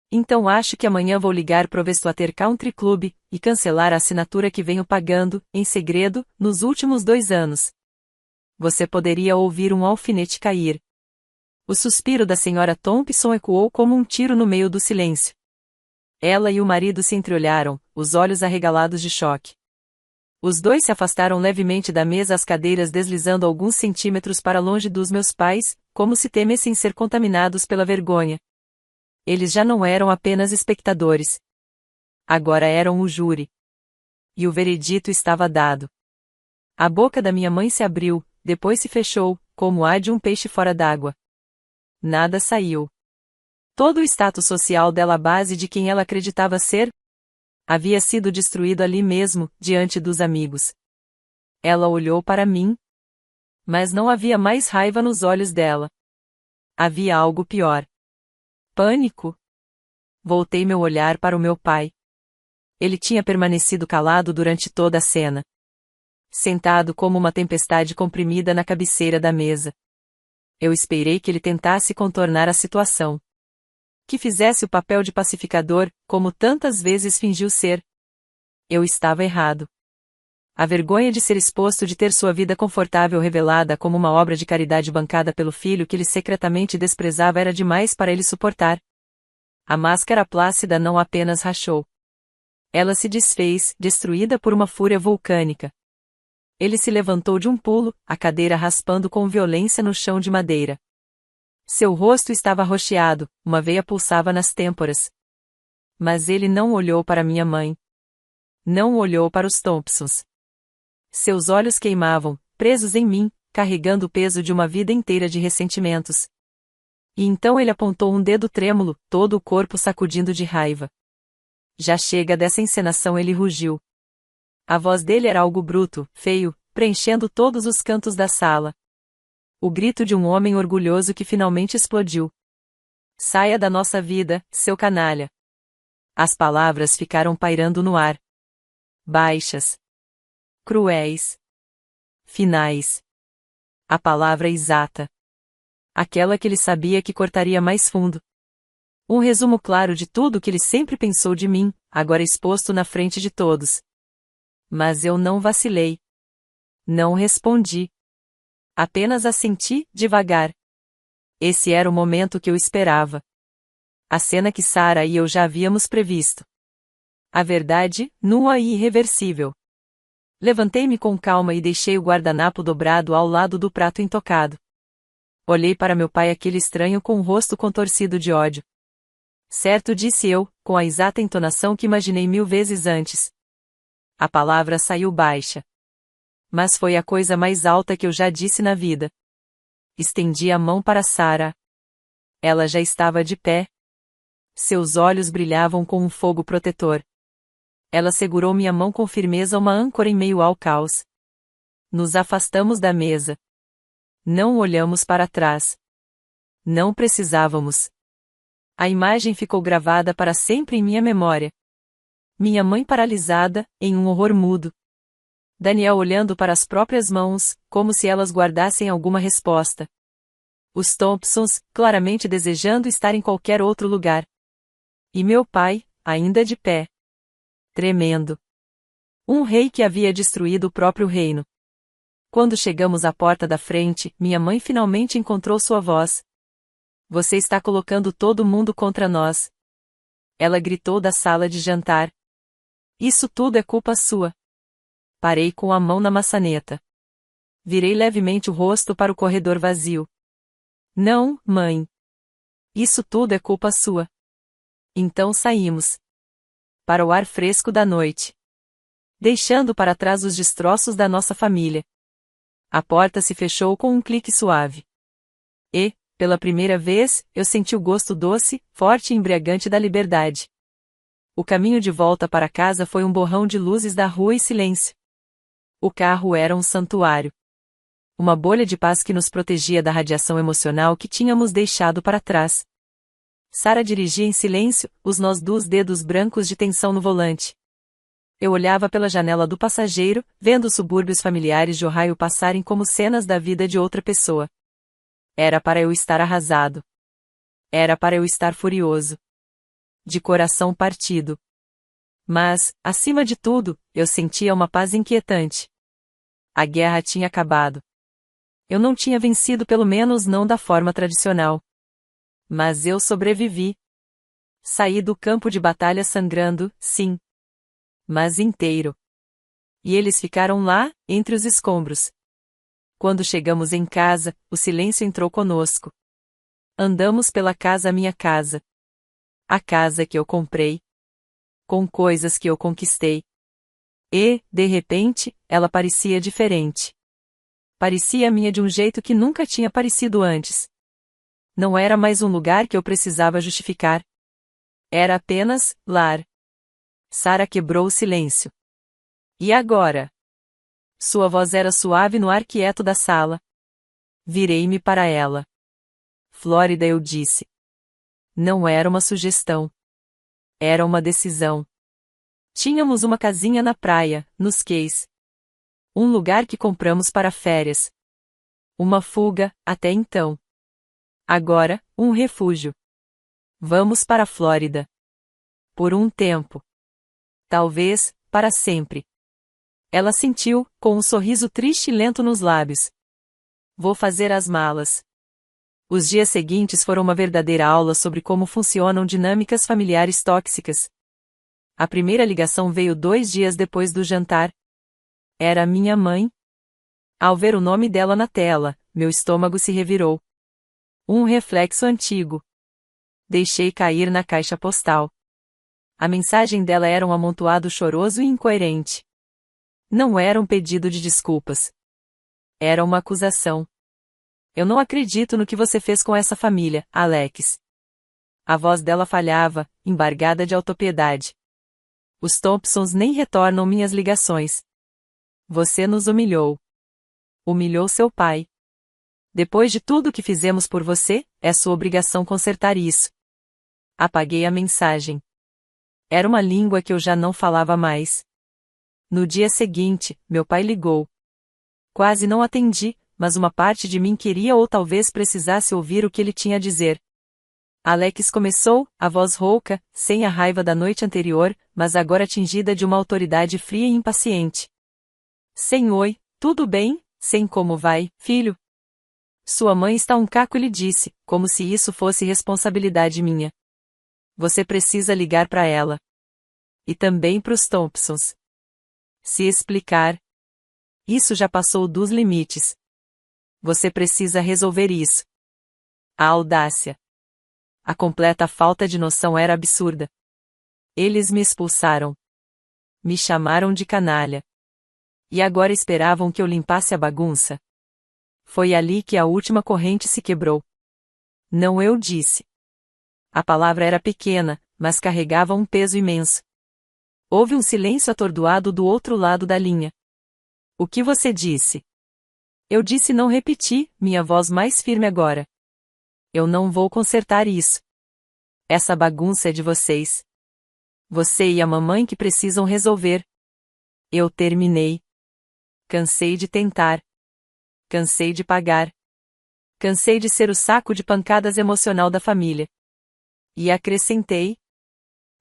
Então acho que amanhã vou ligar pro Westwater Country Club e cancelar a assinatura que venho pagando, em segredo, nos últimos 2 anos. Você poderia ouvir um alfinete cair. O suspiro da senhora Thompson ecoou como um tiro no meio do silêncio. Ela e o marido se entreolharam, os olhos arregalados de choque. Os dois se afastaram levemente da mesa, as cadeiras deslizando alguns centímetros para longe dos meus pais, como se temessem ser contaminados pela vergonha. Eles já não eram apenas espectadores. Agora eram o júri. E o veredito estava dado. A boca da minha mãe se abriu, depois se fechou, como a de um peixe fora d'água. Nada saiu. Todo o status social dela, a base de quem ela acreditava ser, havia sido destruído ali mesmo, diante dos amigos. Ela olhou para mim. Mas não havia mais raiva nos olhos dela. Havia algo pior. Pânico. Voltei meu olhar para o meu pai. Ele tinha permanecido calado durante toda a cena. Sentado como uma tempestade comprimida na cabeceira da mesa. Eu esperei que ele tentasse contornar a situação. Que fizesse o papel de pacificador, como tantas vezes fingiu ser. Eu estava errado. A vergonha de ser exposto, de ter sua vida confortável revelada como uma obra de caridade bancada pelo filho que ele secretamente desprezava, era demais para ele suportar. A máscara plácida não apenas rachou. Ela se desfez, destruída por uma fúria vulcânica. Ele se levantou de um pulo, a cadeira raspando com violência no chão de madeira. Seu rosto estava roxeado, uma veia pulsava nas têmporas. Mas ele não olhou para minha mãe. Não olhou para os Thompsons. Seus olhos queimavam, presos em mim, carregando o peso de uma vida inteira de ressentimentos. E então ele apontou um dedo trêmulo, todo o corpo sacudindo de raiva. Já chega dessa encenação, ele rugiu. A voz dele era algo bruto, feio, preenchendo todos os cantos da sala. O grito de um homem orgulhoso que finalmente explodiu. Saia da nossa vida, seu canalha. As palavras ficaram pairando no ar. Baixas. Cruéis. Finais. A palavra exata. Aquela que ele sabia que cortaria mais fundo. Um resumo claro de tudo o que ele sempre pensou de mim, agora exposto na frente de todos. Mas eu não vacilei. Não respondi. Apenas assenti, devagar. Esse era o momento que eu esperava. A cena que Sarah e eu já havíamos previsto. A verdade, nua e irreversível. Levantei-me com calma e deixei o guardanapo dobrado ao lado do prato intocado. Olhei para meu pai, aquele estranho com o rosto contorcido de ódio. Certo, disse eu, com a exata entonação que imaginei 1000 vezes antes. A palavra saiu baixa. Mas foi a coisa mais alta que eu já disse na vida. Estendi a mão para Sarah. Ela já estava de pé. Seus olhos brilhavam com um fogo protetor. Ela segurou minha mão com firmeza, uma âncora em meio ao caos. Nos afastamos da mesa. Não olhamos para trás. Não precisávamos. A imagem ficou gravada para sempre em minha memória. Minha mãe paralisada, em um horror mudo. Daniel olhando para as próprias mãos, como se elas guardassem alguma resposta. Os Thompsons, claramente desejando estar em qualquer outro lugar. E meu pai, ainda de pé. Tremendo. Um rei que havia destruído o próprio reino. Quando chegamos à porta da frente, minha mãe finalmente encontrou sua voz. Você está colocando todo mundo contra nós. Ela gritou da sala de jantar. Isso tudo é culpa sua. Parei com a mão na maçaneta. Virei levemente o rosto para o corredor vazio. Não, mãe. Isso tudo é culpa sua. Então saímos. Para o ar fresco da noite. Deixando para trás os destroços da nossa família. A porta se fechou com um clique suave. E, pela primeira vez, eu senti o gosto doce, forte e embriagante da liberdade. O caminho de volta para casa foi um borrão de luzes da rua e silêncio. O carro era um santuário. Uma bolha de paz que nos protegia da radiação emocional que tínhamos deixado para trás. Sarah dirigia em silêncio, os nós dos dedos brancos de tensão no volante. Eu olhava pela janela do passageiro, vendo os subúrbios familiares de Ohio passarem como cenas da vida de outra pessoa. Era para eu estar arrasado. Era para eu estar furioso. De coração partido. Mas, acima de tudo, eu sentia uma paz inquietante. A guerra tinha acabado. Eu não tinha vencido, pelo menos não da forma tradicional. Mas eu sobrevivi. Saí do campo de batalha sangrando, sim. Mas inteiro. E eles ficaram lá, entre os escombros. Quando chegamos em casa, o silêncio entrou conosco. Andamos pela casa, minha casa. A casa que eu comprei. Com coisas que eu conquistei. E, de repente, ela parecia diferente. Parecia minha de um jeito que nunca tinha parecido antes. Não era mais um lugar que eu precisava justificar. Era apenas lar. Sarah quebrou o silêncio. E agora? Sua voz era suave no ar quieto da sala. Virei-me para ela. Flórida, eu disse. Não era uma sugestão. Era uma decisão. Tínhamos uma casinha na praia, nos Keys. Um lugar que compramos para férias. Uma fuga, até então. Agora, um refúgio. Vamos para a Flórida. Por um tempo. Talvez, para sempre. Ela sentiu, com um sorriso triste e lento nos lábios. Vou fazer as malas. Os dias seguintes foram uma verdadeira aula sobre como funcionam dinâmicas familiares tóxicas. A primeira ligação veio 2 dias depois do jantar. Era minha mãe. Ao ver o nome dela na tela, meu estômago se revirou. Um reflexo antigo. Deixei cair na caixa postal. A mensagem dela era um amontoado choroso e incoerente. Não era um pedido de desculpas. Era uma acusação. Eu não acredito no que você fez com essa família, Alex. A voz dela falhava, embargada de autopiedade. Os Thompsons nem retornam minhas ligações. Você nos humilhou. Humilhou seu pai. Depois de tudo que fizemos por você, é sua obrigação consertar isso. Apaguei a mensagem. Era uma língua que eu já não falava mais. No dia seguinte, meu pai ligou. Quase não atendi, mas uma parte de mim queria ou talvez precisasse ouvir o que ele tinha a dizer. Alex começou, a voz rouca, sem a raiva da noite anterior, mas agora atingida de uma autoridade fria e impaciente. Sem oi, tudo bem? Sem como vai, filho? Sua mãe está um caco, ele disse, como se isso fosse responsabilidade minha. Você precisa ligar para ela. E também para os Thompsons. Se explicar. Isso já passou dos limites. Você precisa resolver isso. A audácia. A completa falta de noção era absurda. Eles me expulsaram. Me chamaram de canalha. E agora esperavam que eu limpasse a bagunça. Foi ali que a última corrente se quebrou. Não, eu disse. A palavra era pequena, mas carregava um peso imenso. Houve um silêncio atordoado do outro lado da linha. O que você disse? Eu disse não repetir, minha voz mais firme agora. Eu não vou consertar isso. Essa bagunça é de vocês. Você e a mamãe que precisam resolver. Eu terminei. Cansei de tentar. Cansei de pagar. Cansei de ser o saco de pancadas emocional da família. E acrescentei: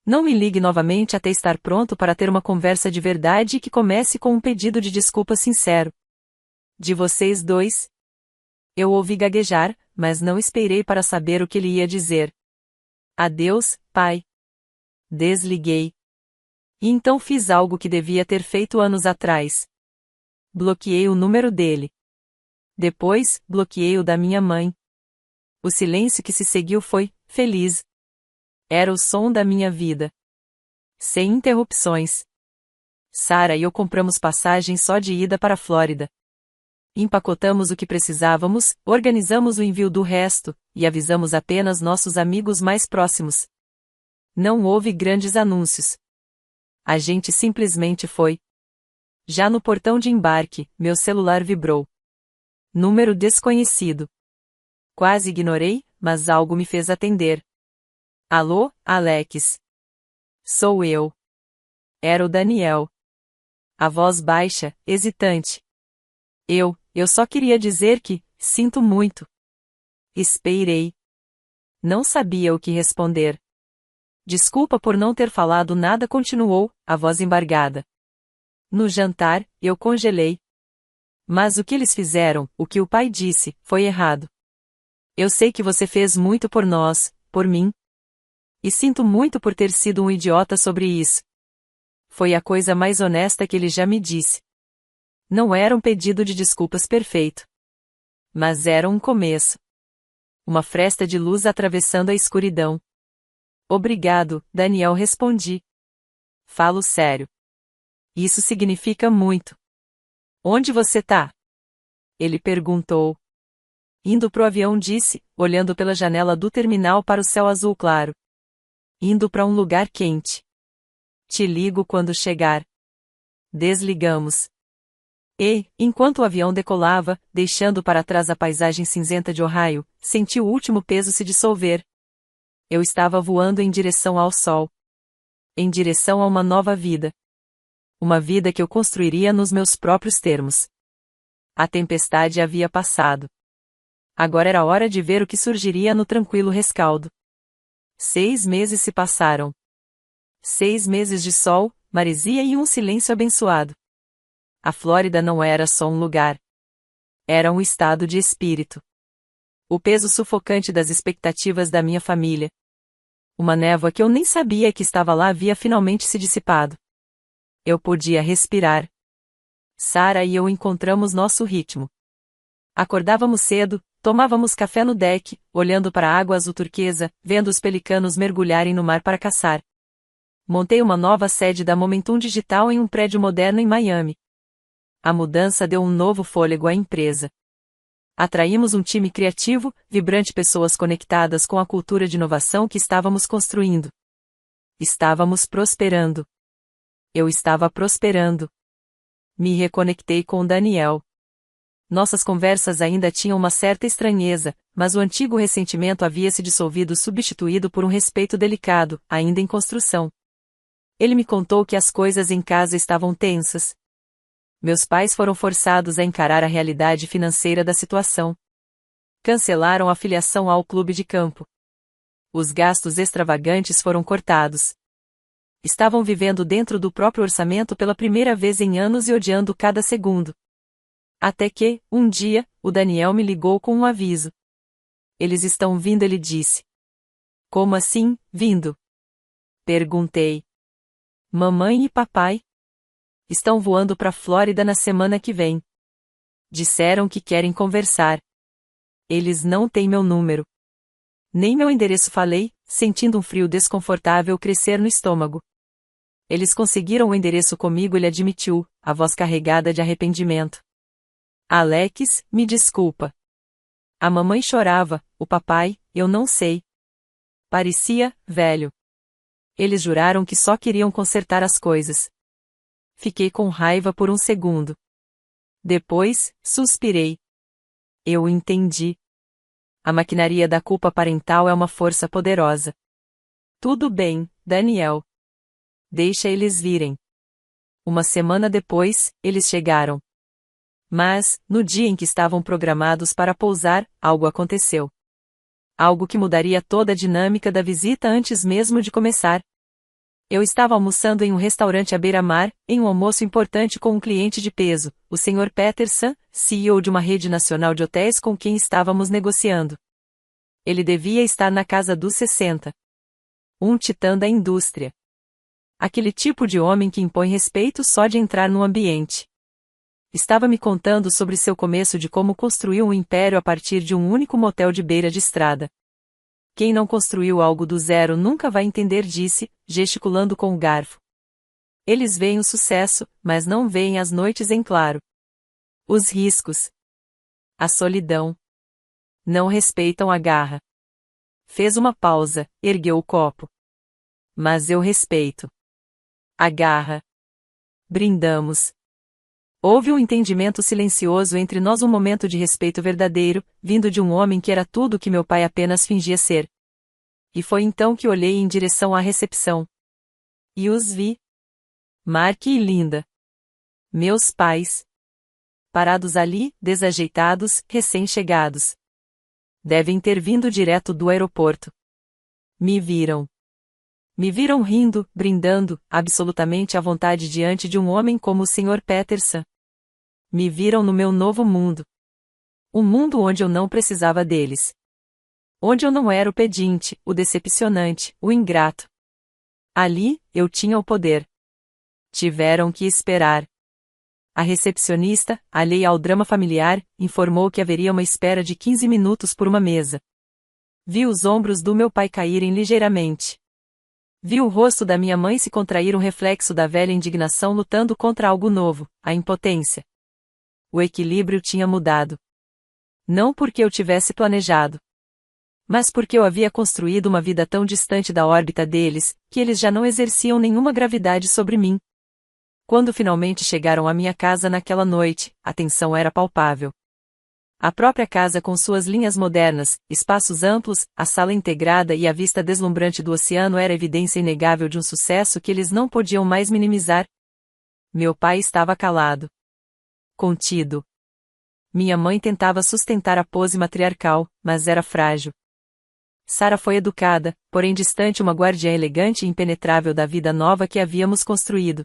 não me ligue novamente até estar pronto para ter uma conversa de verdade e que comece com um pedido de desculpa sincero. De vocês dois? Eu ouvi gaguejar, mas não esperei para saber o que ele ia dizer. Adeus, pai. Desliguei. E então fiz algo que devia ter feito anos atrás. Bloqueei o número dele. Depois, bloqueei o da minha mãe. O silêncio que se seguiu foi feliz. Era o som da minha vida. Sem interrupções. Sarah e eu compramos passagem só de ida para a Flórida. Empacotamos o que precisávamos, organizamos o envio do resto, e avisamos apenas nossos amigos mais próximos. Não houve grandes anúncios. A gente simplesmente foi. Já no portão de embarque, meu celular vibrou. Número desconhecido. Quase ignorei, mas algo me fez atender. Alô, Alex. Sou eu. Era o Daniel. A voz baixa, hesitante. Eu só queria dizer que, sinto muito. Esperei. Não sabia o que responder. Desculpa por não ter falado nada, continuou, a voz embargada. No jantar, eu congelei. Mas o que eles fizeram, o que o pai disse, foi errado. Eu sei que você fez muito por nós, por mim. E sinto muito por ter sido um idiota sobre isso. Foi a coisa mais honesta que ele já me disse. Não era um pedido de desculpas perfeito. Mas era um começo. Uma fresta de luz atravessando a escuridão. Obrigado, Daniel, respondi. Falo sério. Isso significa muito. Onde você tá? Ele perguntou. Indo pro avião, disse, olhando pela janela do terminal para o céu azul claro. Indo para um lugar quente. Te ligo quando chegar. Desligamos. E, enquanto o avião decolava, deixando para trás a paisagem cinzenta de Ohio, senti o último peso se dissolver. Eu estava voando em direção ao sol. Em direção a uma nova vida. Uma vida que eu construiria nos meus próprios termos. A tempestade havia passado. Agora era hora de ver o que surgiria no tranquilo rescaldo. 6 meses se passaram. 6 meses de sol, maresia e um silêncio abençoado. A Flórida não era só um lugar. Era um estado de espírito. O peso sufocante das expectativas da minha família. Uma névoa que eu nem sabia que estava lá havia finalmente se dissipado. Eu podia respirar. Sarah e eu encontramos nosso ritmo. Acordávamos cedo, tomávamos café no deck, olhando para a água azul turquesa, vendo os pelicanos mergulharem no mar para caçar. Montei uma nova sede da Momentum Digital em um prédio moderno em Miami. A mudança deu um novo fôlego à empresa. Atraímos um time criativo, vibrante, pessoas conectadas com a cultura de inovação que estávamos construindo. Estávamos prosperando. Eu estava prosperando. Me reconectei com Daniel. Nossas conversas ainda tinham uma certa estranheza, mas o antigo ressentimento havia se dissolvido, substituído por um respeito delicado, ainda em construção. Ele me contou que as coisas em casa estavam tensas. Meus pais foram forçados a encarar a realidade financeira da situação. Cancelaram a filiação ao clube de campo. Os gastos extravagantes foram cortados. Estavam vivendo dentro do próprio orçamento pela primeira vez em anos e odiando cada segundo. Até que, um dia, o Daniel me ligou com um aviso. Eles estão vindo, ele disse. Como assim, vindo? Perguntei. Mamãe e papai? Estão voando para a Flórida na semana que vem. Disseram que querem conversar. Eles não têm meu número. Nem meu endereço, falei, sentindo um frio desconfortável crescer no estômago. Eles conseguiram o endereço comigo, ele admitiu, a voz carregada de arrependimento. Alex, me desculpa. A mamãe chorava, o papai, eu não sei. Parecia velho. Eles juraram que só queriam consertar as coisas. Fiquei com raiva por um segundo. Depois, suspirei. Eu entendi. A maquinaria da culpa parental é uma força poderosa. Tudo bem, Daniel. Deixa eles virem. Uma semana depois, eles chegaram. Mas, no dia em que estavam programados para pousar, algo aconteceu. Algo que mudaria toda a dinâmica da visita antes mesmo de começar. Eu estava almoçando em um restaurante à beira-mar, em um almoço importante com um cliente de peso, o Sr. Peterson, CEO de uma rede nacional de hotéis com quem estávamos negociando. Ele devia estar na casa dos 60. Um titã da indústria. Aquele tipo de homem que impõe respeito só de entrar no ambiente. Estava me contando sobre seu começo de como construiu um império a partir de um único motel de beira de estrada. Quem não construiu algo do zero nunca vai entender, disse, gesticulando com o garfo. Eles veem o sucesso, mas não veem as noites em claro. Os riscos. A solidão. Não respeitam a garra. Fez uma pausa, ergueu o copo. Mas eu respeito. A garra. Brindamos. Houve um entendimento silencioso entre nós, um momento de respeito verdadeiro, vindo de um homem que era tudo o que meu pai apenas fingia ser. E foi então que olhei em direção à recepção. E os vi. Mark e Linda. Meus pais. Parados ali, desajeitados, recém-chegados. Devem ter vindo direto do aeroporto. Me viram. Me viram rindo, brindando, absolutamente à vontade diante de um homem como o Sr. Peterson. Me viram no meu novo mundo. Um mundo onde eu não precisava deles. Onde eu não era o pedinte, o decepcionante, o ingrato. Ali, eu tinha o poder. Tiveram que esperar. A recepcionista, alheia ao drama familiar, informou que haveria uma espera de 15 minutos por uma mesa. Vi os ombros do meu pai caírem ligeiramente. Vi o rosto da minha mãe se contrair, um reflexo da velha indignação lutando contra algo novo, a impotência. O equilíbrio tinha mudado. Não porque eu tivesse planejado. Mas porque eu havia construído uma vida tão distante da órbita deles, que eles já não exerciam nenhuma gravidade sobre mim. Quando finalmente chegaram à minha casa naquela noite, a tensão era palpável. A própria casa com suas linhas modernas, espaços amplos, a sala integrada e a vista deslumbrante do oceano era evidência inegável de um sucesso que eles não podiam mais minimizar. Meu pai estava calado. Contido. Minha mãe tentava sustentar a pose matriarcal, mas era frágil. Sarah foi educada, porém distante, uma guardiã elegante e impenetrável da vida nova que havíamos construído.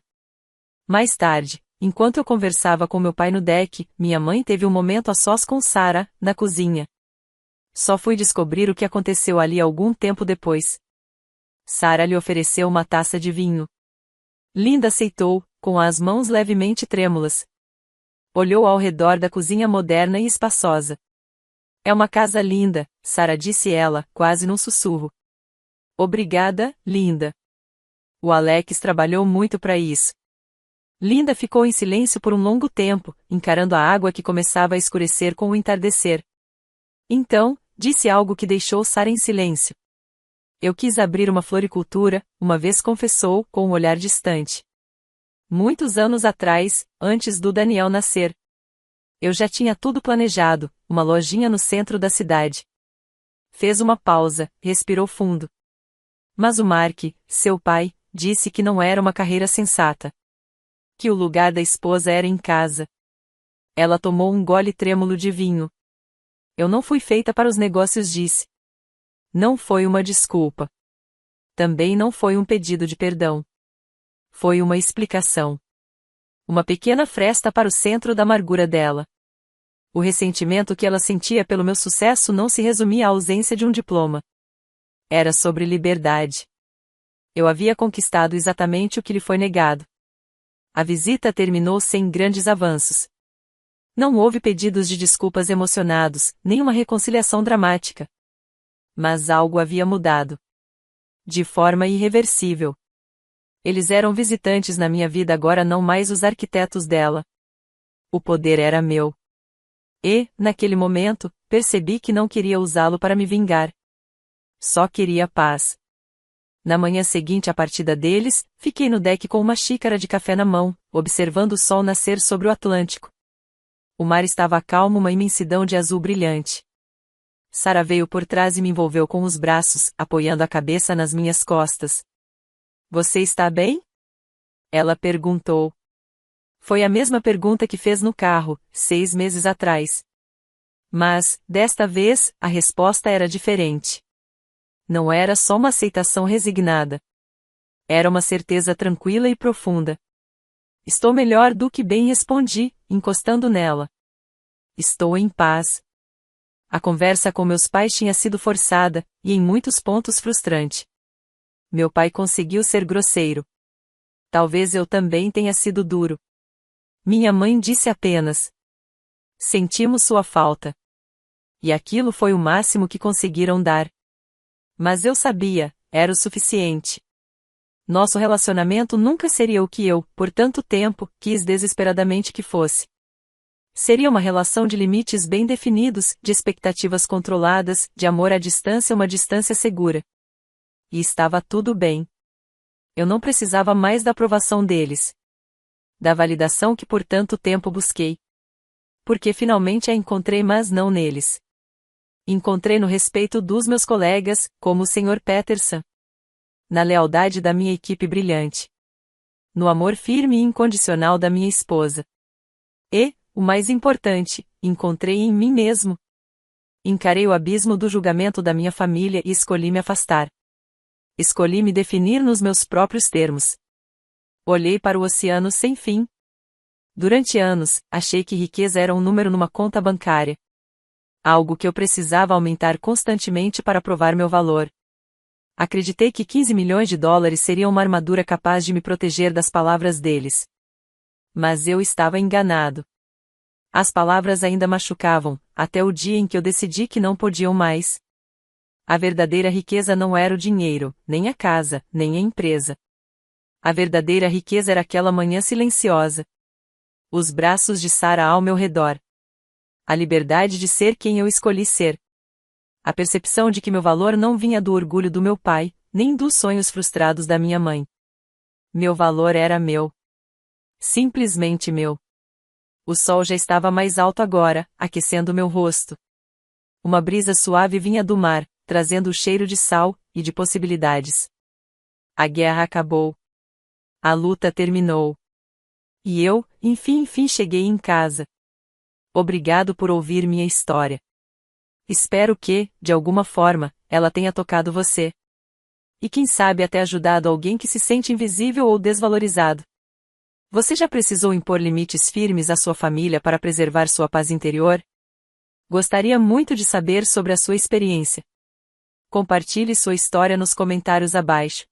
Mais tarde, enquanto eu conversava com meu pai no deck, minha mãe teve um momento a sós com Sarah, na cozinha. Só fui descobrir o que aconteceu ali algum tempo depois. Sarah lhe ofereceu uma taça de vinho. Linda aceitou, com as mãos levemente trêmulas. Olhou ao redor da cozinha moderna e espaçosa. É uma casa linda, Sarah, disse ela, quase num sussurro. Obrigada, Linda. O Alex trabalhou muito para isso. Linda ficou em silêncio por um longo tempo, encarando a água que começava a escurecer com o entardecer. Então, disse algo que deixou Sarah em silêncio. Eu quis abrir uma floricultura, uma vez confessou, com um olhar distante. Muitos anos atrás, antes do Daniel nascer. Eu já tinha tudo planejado, uma lojinha no centro da cidade. Fez uma pausa, respirou fundo. Mas o Mark, seu pai, disse que não era uma carreira sensata. Que o lugar da esposa era em casa. Ela tomou um gole trêmulo de vinho. Eu não fui feita para os negócios, disse. Não foi uma desculpa. Também não foi um pedido de perdão. Foi uma explicação. Uma pequena fresta para o centro da amargura dela. O ressentimento que ela sentia pelo meu sucesso não se resumia à ausência de um diploma. Era sobre liberdade. Eu havia conquistado exatamente o que lhe foi negado. A visita terminou sem grandes avanços. Não houve pedidos de desculpas emocionados, nem uma reconciliação dramática. Mas algo havia mudado. De forma irreversível. Eles eram visitantes na minha vida, agora não mais os arquitetos dela. O poder era meu. E, naquele momento, percebi que não queria usá-lo para me vingar. Só queria paz. Na manhã seguinte à partida deles, fiquei no deck com uma xícara de café na mão, observando o sol nascer sobre o Atlântico. O mar estava calmo, uma imensidão de azul brilhante. Sarah veio por trás e me envolveu com os braços, apoiando a cabeça nas minhas costas. Você está bem? Ela perguntou. Foi a mesma pergunta que fez no carro, 6 meses atrás. Mas, desta vez, a resposta era diferente. Não era só uma aceitação resignada. Era uma certeza tranquila e profunda. Estou melhor do que bem, respondi, encostando nela. Estou em paz. A conversa com meus pais tinha sido forçada, e em muitos pontos frustrante. Meu pai conseguiu ser grosseiro. Talvez eu também tenha sido duro. Minha mãe disse apenas: sentimos sua falta. E aquilo foi o máximo que conseguiram dar. Mas eu sabia, era o suficiente. Nosso relacionamento nunca seria o que eu, por tanto tempo, quis desesperadamente que fosse. Seria uma relação de limites bem definidos, de expectativas controladas, de amor à distância, uma distância segura. E estava tudo bem. Eu não precisava mais da aprovação deles. Da validação que por tanto tempo busquei. Porque finalmente a encontrei, mas não neles. Encontrei no respeito dos meus colegas, como o Sr. Peterson. Na lealdade da minha equipe brilhante. No amor firme e incondicional da minha esposa. E, o mais importante, encontrei em mim mesmo. Encarei o abismo do julgamento da minha família e escolhi me afastar. Escolhi me definir nos meus próprios termos. Olhei para o oceano sem fim. Durante anos, achei que riqueza era um número numa conta bancária. Algo que eu precisava aumentar constantemente para provar meu valor. Acreditei que 15 milhões de dólares seria uma armadura capaz de me proteger das palavras deles. Mas eu estava enganado. As palavras ainda machucavam, até o dia em que eu decidi que não podiam mais. A verdadeira riqueza não era o dinheiro, nem a casa, nem a empresa. A verdadeira riqueza era aquela manhã silenciosa. Os braços de Sarah ao meu redor. A liberdade de ser quem eu escolhi ser. A percepção de que meu valor não vinha do orgulho do meu pai, nem dos sonhos frustrados da minha mãe. Meu valor era meu. Simplesmente meu. O sol já estava mais alto agora, aquecendo meu rosto. Uma brisa suave vinha do mar, trazendo o cheiro de sal e de possibilidades. A guerra acabou. A luta terminou. E eu, enfim cheguei em casa. Obrigado por ouvir minha história. Espero que, de alguma forma, ela tenha tocado você. E quem sabe até ajudado alguém que se sente invisível ou desvalorizado. Você já precisou impor limites firmes à sua família para preservar sua paz interior? Gostaria muito de saber sobre a sua experiência. Compartilhe sua história nos comentários abaixo.